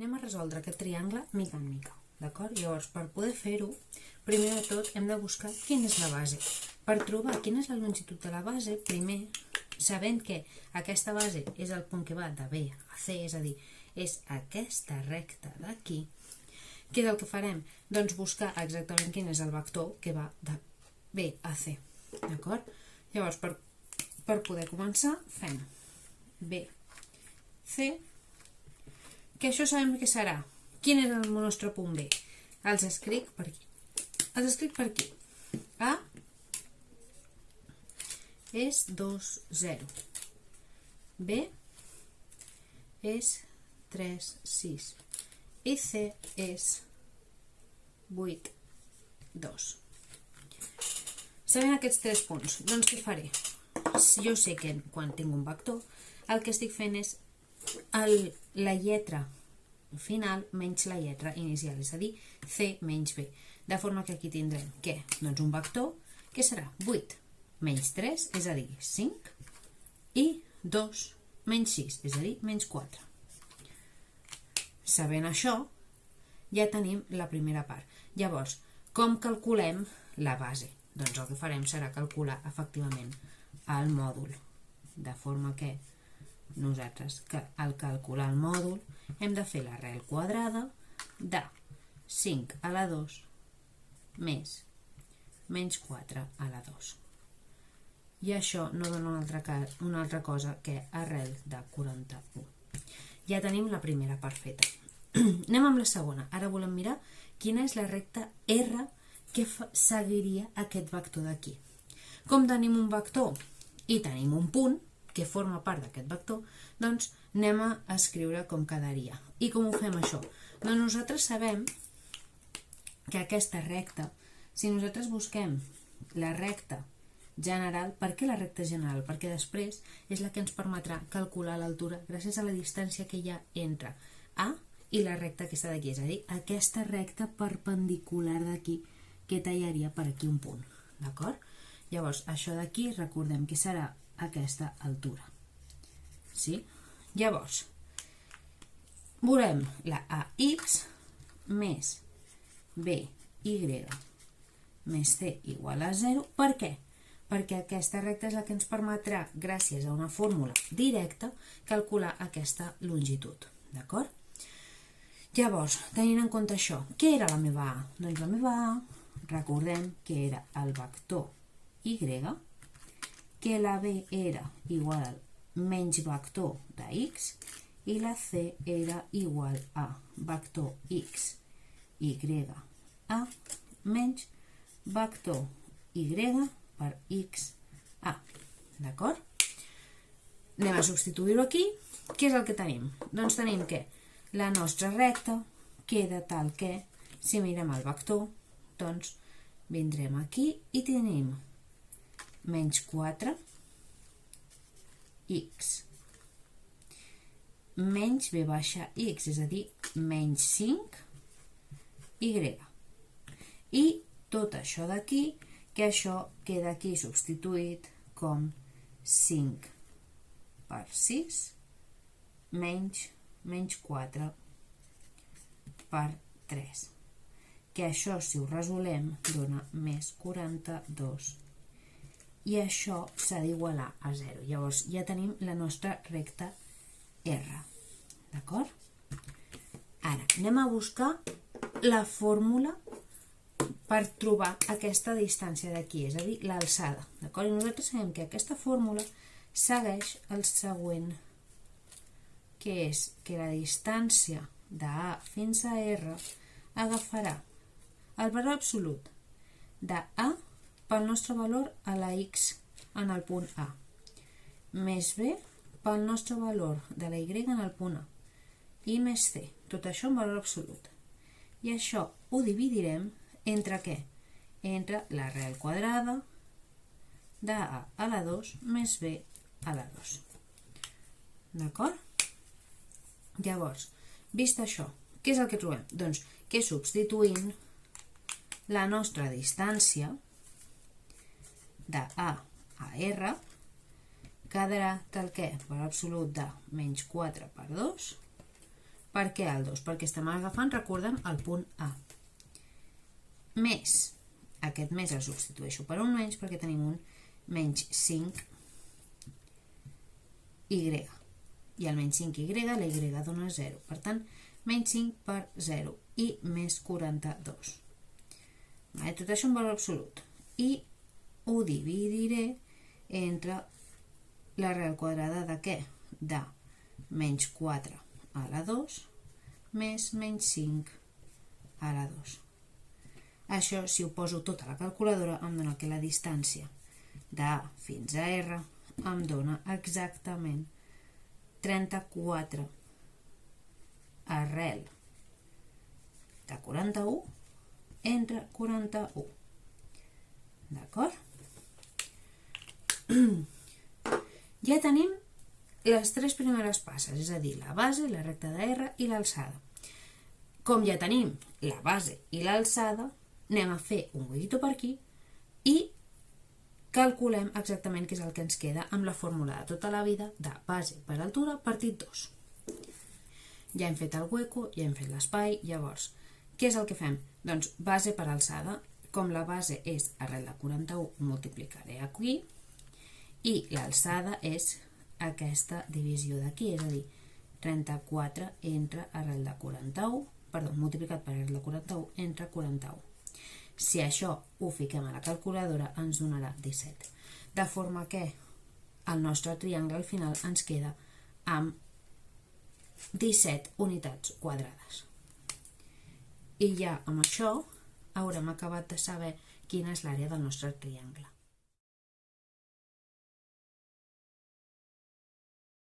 Anem a resoldre aquest triangle mica en mica, d'acord? Llavors, per poder fer-ho, primer de tot hem de buscar quina és la base. Per trobar quina és la longitud de la base, primer, sabent que aquesta base és el punt que va de B a C, és a dir, és aquesta recta d'aquí, què és el que farem? Doncs buscar exactament quin és el vector que va de B a C, d'acord? Llavors, per poder començar, fem B, C, que això sabem que serà. Quin és el nostre punt B? Els escric per aquí. Els escric per aquí. A és 2, 0. B és 3, 6. I C és 8, 2. Sabent aquests tres punts, doncs què faré? Jo sé que quan tinc un vector, el que estic fent és la lletra final menys la lletra inicial, és a dir, C menys B. De forma que aquí tindrem què? Doncs un vector que serà 8 menys 3, és a dir, 5, i 2 menys 6, és a dir, menys 4. Sabent això, ja tenim la primera part. Llavors, com calculem la base? Doncs el que farem serà calcular efectivament el mòdul, de forma que nosaltres, al calcular el mòdul, hem de fer l'arrel quadrada de 5 a la 2 més menys 4 a la 2. I això no dona una altra cosa que arrel de 41. Ja tenim la primera part feta. Anem amb la segona. Ara volem mirar quina és la recta R que seguiria aquest vector d'aquí. Com tenim un vector i tenim un punt que forma part d'aquest vector, doncs anem a escriure com quedaria. I com ho fem això? Doncs nosaltres sabem que aquesta recta, si nosaltres busquem la recta general, per què la recta general? Perquè després és la que ens permetrà calcular l'altura gràcies a la distància que hi ha entre A i la recta aquesta d'aquí, és a dir, aquesta recta perpendicular d'aquí que tallaria per aquí un punt, d'acord? Llavors, això d'aquí, recordem que serà aquesta altura. Sí? Llavors, veurem la AX més BY més C igual a 0. Per què? Perquè aquesta recta és la que ens permetrà, gràcies a una fórmula directa, calcular aquesta longitud. D'acord? Llavors, tenint en compte això, què era la meva A? Doncs la meva A, recordem que era el vector Y, que la B era igual al menys vector de X i la C era igual a vector X, Y, A menys vector Y per X, A. D'acord? Anem a substituir-ho aquí. Què és el que tenim? Doncs tenim que la nostra recta queda tal que, si mirem el vector, doncs vindrem aquí i tenim menys 4 x menys b baixa x, és a dir, menys 5 y. I tot això d'aquí, que això queda aquí substituït com 5 per 6 menys 4 per 3. Que això, si ho resolem, dona més 42. I això s'ha d'igualar a 0. Llavors ja tenim la nostra recta R. D'acord? Ara, anem a buscar la fórmula per trobar aquesta distància d'aquí, és a dir, l'alçada. D'acord? I nosaltres sabem que aquesta fórmula segueix el següent, que és que la distància de A fins a R agafarà el valor absolut de A pel nostre valor a la X en el punt A, més B pel nostre valor de la Y en el punt A, i més C, tot això en valor absolut. I això ho dividirem entre què? Entre l'arrel quadrada de A a la 2 més B a la 2. D'acord? Llavors, vist això, què és el que trobem? Doncs que substituint la nostra distància de A a R quedarà tal que per absolut de menys 4 per 2 Per què el 2? Perquè estem agafant, recordem, el punt A. Més, aquest més el substitueixo per un menys perquè tenim un menys 5y. I el menys 5y, la y dona 0. Per tant, menys 5 per 0 i més 42. Tot això en valor absolut. I ho dividiré entre l'arrel quadrada de què? De menys 4 a la 2 més menys 5 a la 2. Això, si ho poso tot a la calculadora, em dona que la distància de A fins a R em dona exactament 34 arrel de 41 entre 41. D'acord? Ja tenim les tres primeres passes, és a dir, la base, la recta de R i l'alçada. Com ja tenim la base i l'alçada, anem a fer un huequito per aquí i calculem exactament què és el que ens queda amb la fórmula de tota la vida de base per altura partit 2. Ja hem fet el hueco, ja hem fet l'espai, llavors, què és el que fem? Doncs base per alçada, com la base és arrel de 41, multiplicaré aquí, i l'alçada és aquesta divisió d'aquí, és a dir, 34 entre arrel de 41, perdó, multiplicat per arrel de 41 entre 41. Si això ho fiquem a la calculadora ens donarà 17. De forma que el nostre triangle al final ens queda amb 17 unitats quadrades. I ja amb això haurem acabat de saber quina és l'àrea del nostre triangle.